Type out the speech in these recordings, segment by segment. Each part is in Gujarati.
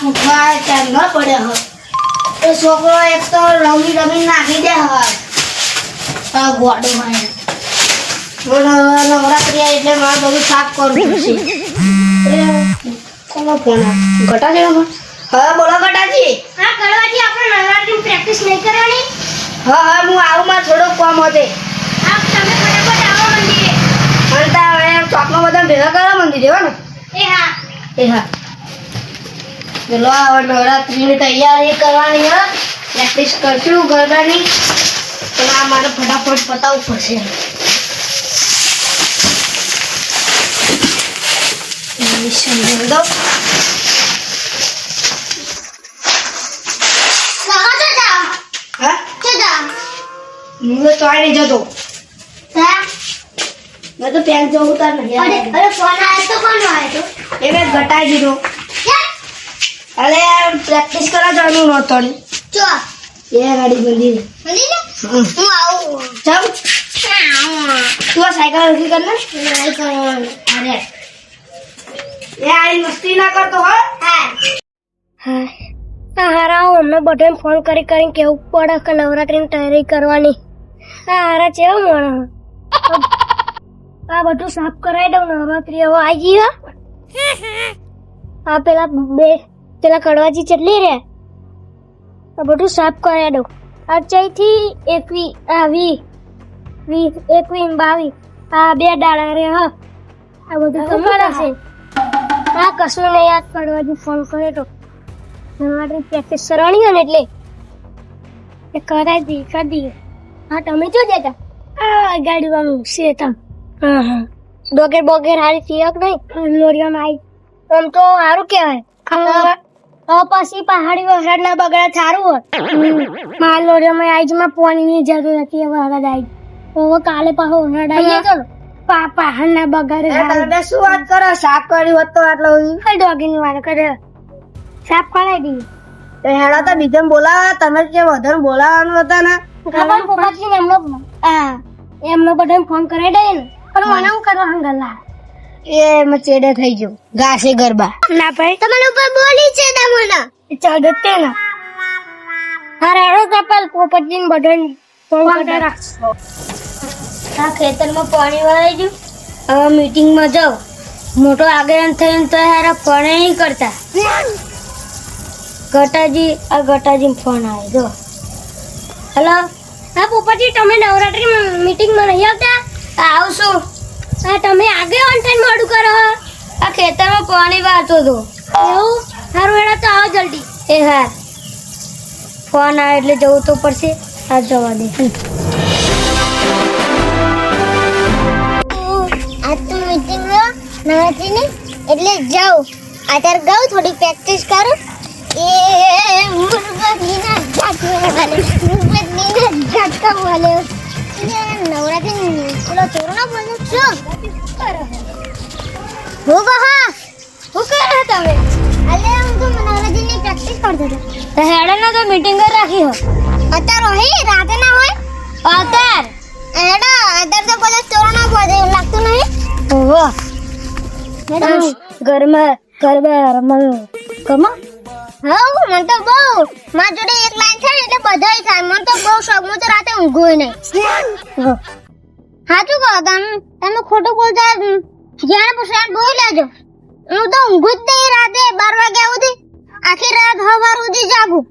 પૂછવા ટાઈમ ન પડે હ એ છોકરો એક તો રમી રમી નાખી દે હ ગોડો હોય નવરાત્રી એટલે મારે બધું સાફ કરવું પડશે કોનો ફોન ઘટા છે હા બોલો ઘટાજી હા કડવાજી આપણે નવરાત્રીની પ્રેક્ટિસ નહીં કરવાની હા હું આવું માં થોડો કામ હતો આપ તમે ફટાફટ આવો મંદિરે અંતા હવે ચોકમાં બધા ભેગા કરવા મંદિર હો ને એ હા ચલો હવે નવરાત્રીની તૈયારી કરવાની હે પ્રેક્ટિસ કરશું ગરબાની પણ આ મારે ફટાફટ પતાવવું પડશે સમજાવી દો હા હું તો નહીં જતો મેં તો પેન જવું તાર નહીં અરે ફોન આવ્યો તો કોનો આવ્યો એ મેં ઘટાઈ દીધો અરે પ્રેક્ટિસ કરવા જવાનું નહોતો ને ચો એ ગાડી બંધી મંદિરે હું આવું જાઉં તું આ સાયકલ ઉભી કર ને નહીં કરવાનું અરે એ આઈ મસ્તી ના કરતો હો હા હારા હું અમને બધાને ફોન કરી કરીને કેવું પડે કે નવરાત્રીની તૈયારી કરવાની હારા છે મને આ બધું સાફ કરાવી દઉં નવરાત્રી હવે આવી ગઈ આ પેલા કડવાજી ચટલી રે આ બધું સાફ કરાવી દઉં આ ચૈથી 21 22 આ 2 દાડા રે હા આ બધું તમારે છે આ કશું નહીં યાદ કડવાજી ફોન કર્યો તો નવરાત્રી પ્રેક્ટિસ કરવાની હોય ને એટલે એ કરી દઈએ હા તમે જો જતા આ ગાડી વાળું છે તમ હા ડોગેર બોગેર હારી થયો કે નહીં લોરિયામાં આવી આમ તો સારું કહેવાય પછી પહાડી વરસાદ ના બગડા સારું હોય મારા લોરિયામાં આવી જમાં પાણીની જરૂર હતી વરસાદ આવી હવે કાલે પાછો વરસાદ આવી ગયો ને પહાડ ના બગાડે તમે શું વાત કરો સાફ કર્યું હોત તો આટલો ડોગીની વાત કરે સાફ કરાવી દઈએ તો હેડા તો બીજાને બોલાવા તમે જે વધારે બોલાવાનું હતા ને ખબર પોપાજી એમનો બધાને ફોન કરાવી દઈએ ને પણ મને હું કરવા હંગલા એ મચેડે થઈ ગયો ગાશે ગરબા ના ભાઈ તમારા ઉપર બોલી છે તમને ચડતે ને હા રેડો કપલ પોપટજી બધાને ફોન કરતા રાખો આ ખેતરમાં પાણી વાળી ગયું હવે મીટિંગમાં જાઓ મોટો આગેવાન થઈને તો હારા ફોન નહીં કરતા ગટાજી ફોન આવ્યો જો હેલો હા પોપટજી તમે નવરાત્રી મીટિંગમાં નહીં આવતા આવશું હા તમે આગેવાન થઈને મોડું કરો આ ખેતરમાં પાણી વાળતો હતો એવું સારું એડા તો આવો જલ્દી એ હા ફોન આવે એટલે જવું તો પડશે આ જવા દે આજ તો મીટિંગ નવરાત્રીની એટલે જાઉં અત્યારે ગાઉં થોડી પ્રેક્ટિસ કરું એ મુરગીના ઝાટકા વાલે નવરાત્રી પેલો ચોરનો બોલો શું હું કહા તમે અલે હું તો નવરાત્રીની પ્રેક્ટિસ કરતો હતો તો હેડના તો મીટિંગ રાખી હો અત્યારે હોય રાતે ના હોય અત્યારે તો પેલા ચોરનો બોલે એવું લાગતું નહીં ઓહો ઘરમાં રમવાનું કમા હા મને તો બહુ મારા જોડે એક લાઈન છે ને એટલે બધાય થાય મને તો બહુ શોખ હું તો રાતે ઊંઘું નહીં સાચું કહો તમે ખોટું બોલતા જ્યાં પૂછ્યા બોલ લેજો હું તો ઊંઘું જ નહીં રાતે 12 વાગ્યા સુધી આખી રાત સવાર સુધી જાગું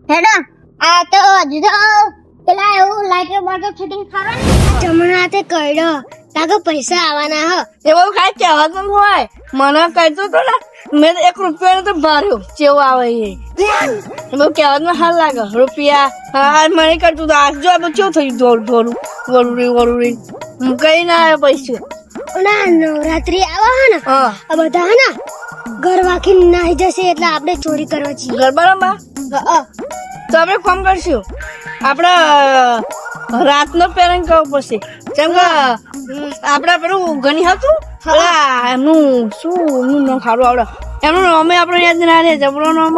હેડો આ તો હજુ તો પેલા એવું લાઈટર બોટર ફિટિંગ કરવાનું જમણા હાથે કર્યો તાકે પૈસા આવવાના હ એવું ખાઈ કહેવાનું હોય મને કહેતો તો ને મેં 1 રૂપિયાનો તો ભર્યો ચેવું આવે એ એવું કહેવાનું હાલ લાગે રૂપિયા હા મને કરતું તો આજ જો આ બધું કેવું થયું વળુરી કઈ ના આવે પૈસા ના નવરાત્રી આવા હે ને આ બધા હે ને ઘર વાકી નાહી જશે એટલે આપણે ચોરી કરવા છીએ ગરબા રમવા તો આપણે કામ કરશું આપણે રાતનો પેરેન્ટ કરવો પડશે કેમ કે આપણે પેલું ગણી હતું એમનું શું નામ સારું આવડે એમનું નામે આપણે યાદ ના રહે જબરો નામ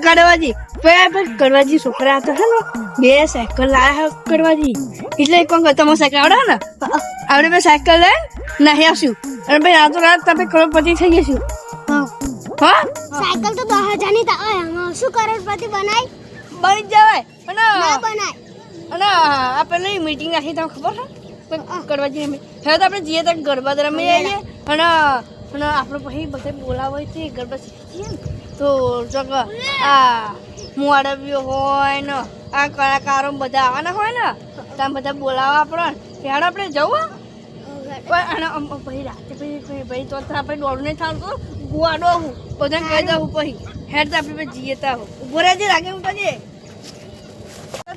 કડવાજી કરવાજી છોકરા હતા હે ને બે સાયકલ લાયા કરવાજી એટલે એક વખત તમારે સાયકલ આવડે ને આપણે બે સાયકલ લઈ નાહી આવશું અને ભાઈ રાતો રાત તમે કરોડપતિ થઈ જશું હા સાયકલ તો 10,000 ની થાય એમાં શું કરોડપતિ બનાય બની જવાય અને ના બનાય અને આ પેલી મીટિંગ રાખી તમને ખબર છે કરવાજી અમે હવે તો આપણે જઈએ તો ગરબા રમી આવીએ અને આપણે પછી બધા બોલાવે છે ગરબા શીખીએ ને તો જો આ મુઆડવીઓ હોય ને આ કલાકારો બધા આવવાના હોય ને ત્યાં બધા બોલાવવા આપણને ત્યારે આપણે જવું અને પછી રાતે પછી તો આપણે દોડું નહીં થવાનું તો ગુવાડો હું બધાને કહી દઉં પછી હેડ તો આપણે પછી જઈએ તા ઉભો રહેજે લાગે હું કજે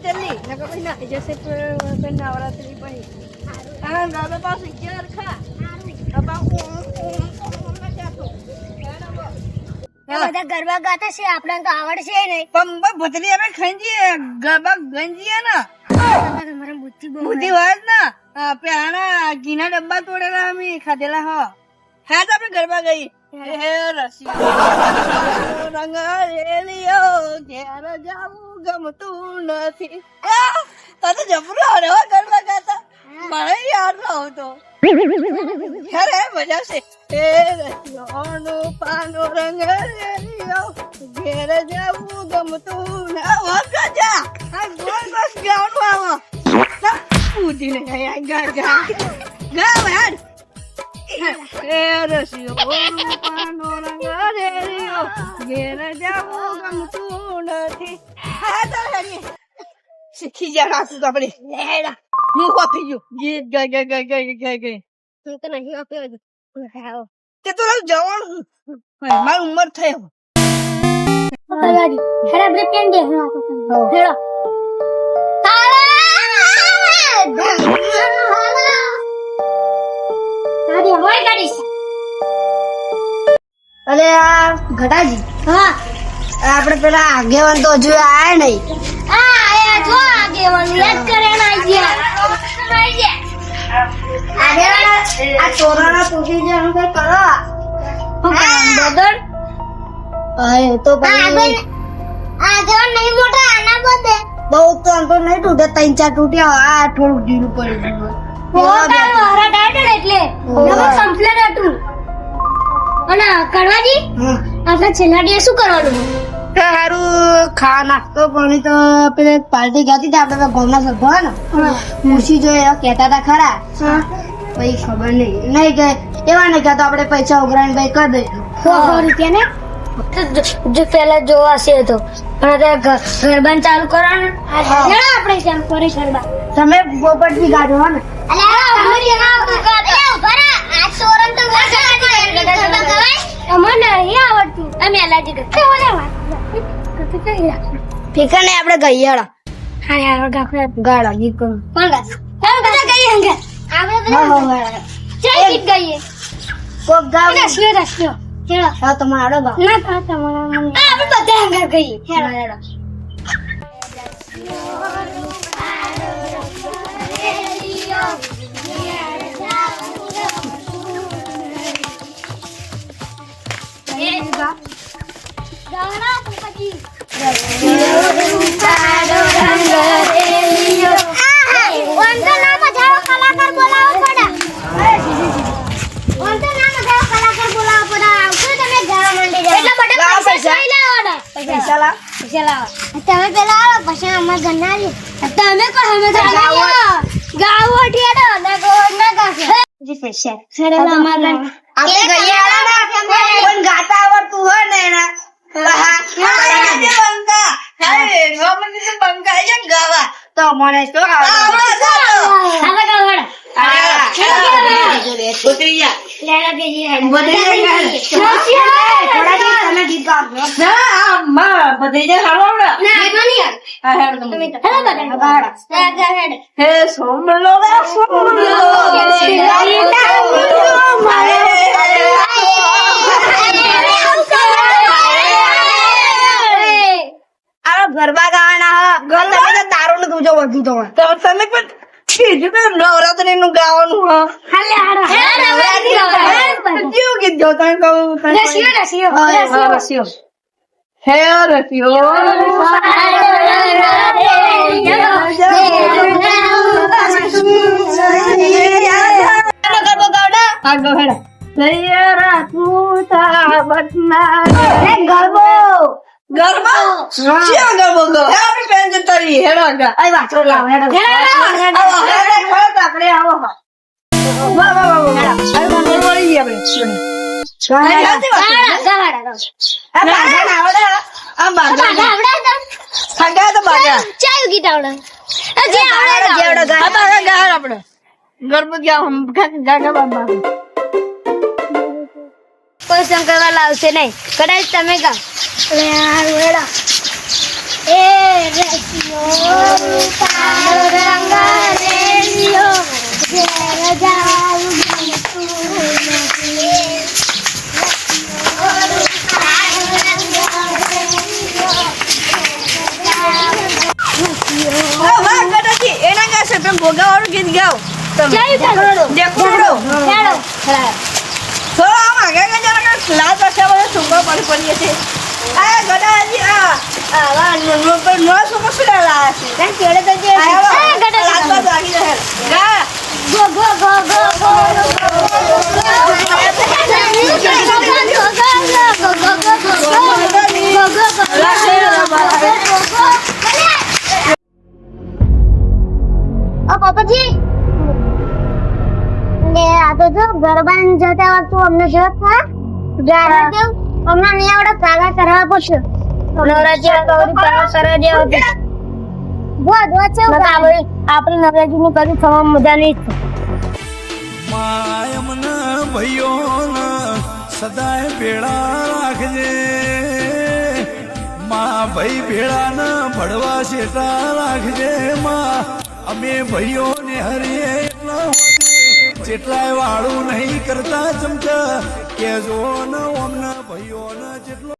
જલ્દી નકર પછી ના જશે નવરાત્રી પછી હા દાદા પાસે ક્યાં ખા બધા ગરબા ગાતા છે આપણને તો આવડશે નહીં પણ ભતરી આપણે ખાઈ જઈએ ગરબા ગંજીએ ને તમારા બુદ્ધિ હોય જ ને પેલા ઘીના ડબ્બા તોડેલા અમે ખાધેલા હો હા તો આપણે ગરબા ગઈ હે રસી રંગ રેલિયો ઘેર જાવું ગમતું નથી તારે જબરો હરે હો ગરબા ગાતા મને યાદ ન આવતો ખરે મજા છે હે રસિયોનો પાનો રંગ રેલિયો ઘેર જાવું ગમતું ના વાગા જા આ ગોળ બસ ગાવાનું આવો બુદ્ધિ ને ગા ગા ગા યાર હે રસિયોનો પાનો રંગ રેલિયો ઘેર જાવું ગમતું નથી હા તો શીખી જા રાસુ તો આપણે લેડા હું કોફી ગયું ગીત ગાય ગાય ગાય ગાય ગાય ગાય હું તો નહીં આપ્યો તે તો જવાનું મારી ઉંમર થઈ કરવાજી હેડા બ્રેક કેન દે હેડા અરે આ ઘટાજી હા આપણે પેલા આગેવાન તો હજુ આયા નહીં જો આગેવાન યાદ કરે ને આવી આ ચોરાના તૂટી જવાનું કઈ કરો બદલ તો પછી આગેવાન નહીં મોટા આના બદે બહુ તો આમ તો નહીં તૂટે 3-4 તૂટ્યા આ થોડું ઢીલું પડી અને કરવાજી આપણે છેલ્લા દિવસ શું કરવાનું સારું ખા નાસ્તો પાણી તો પેલે પાર્ટી ગાતી હતી આપડે ગામના સભ્ય ને મુસી જો એવા કેતા હતા ખરા પછી ખબર નહીં કે એવા નહીં કહેતો આપણે પૈસા ઉઘરાઈને ભાઈ કરી દઈશું 100 રૂપિયા ને જો પેલા જોવા છે તો પણ ગરબા ચાલુ કરવાનું આપણે કેમ કરી ગરબા તમે પોપટ બી ગાજો હો ને ફીકા ને આપડે ગઈયાળા ગાળા ગીત કરું કોક ગાવ હા તમારો ગાવ તમે પેલા આવો પછી અમાર ઘરના તમે કો અમે ગાવ ઓઠિયાડો ના ગાશે જી પૈસા સરલા અમાર આપણે ગઈયાળા ના પણ ગાતા આવડતું હોય ને એના તો મને શું ગરબા ગાવાના તમે તો દારૂ નું તુજો વધુ તમે પણ કીધું તો નવરાત્રી નું ગાવાનું કેવું ગીત ગાવ તમે કહું હે રસિયો આગળ હેડા સૈયરા તું તાબતના ગરબો ગરબો ક્યાં ગરબો ગો હે આપણે પેન જતા રહી હેડો આગળ આઈ વાતો લાવ હેડો હેડો આપણે આવો વાહ વાહ વાહ હેડો આઈ વળી આપણે કોઈ શંકરવા લાવશે નહીં કદાચ તમે ગાઓ એ રસિયો તારો રંગ રેલિયો ઘેર જાઉં ગમતું નથી એના ગાશે તમે ભોગા વાળું ગીત ગાઓ થોડો આમ આગળ જરા લાલ પાછા બધા છોકરો પડીએ છે આ ગડાજી આ નો છોકરો શું લાયા છે કેડે તો જે લાલ પાછા આગી રહે ગા ગો ગો ગો ગો પાપાજી ને આ તો જો ગરબા જતા વખતે અમને જો થા ગાના દેવ અમને નહીં આવડે કાગા કરવા પડશે નવરાત્રી ગૌરી પાવા કરવા દેવ છે આપણે નવરાત્રી ની કરી થવા મજા નહીં માયમને ભાઈઓને સદાય ભેળા રાખજે માં ભાઈ ભેળાને ભડવા શેટા રાખજે માં અમે ભાઈઓને હરીએ એટલા જેટલાય વાળું નહીં કરતા ચમચા કેજો ને અમને ભાઈઓને જેટલો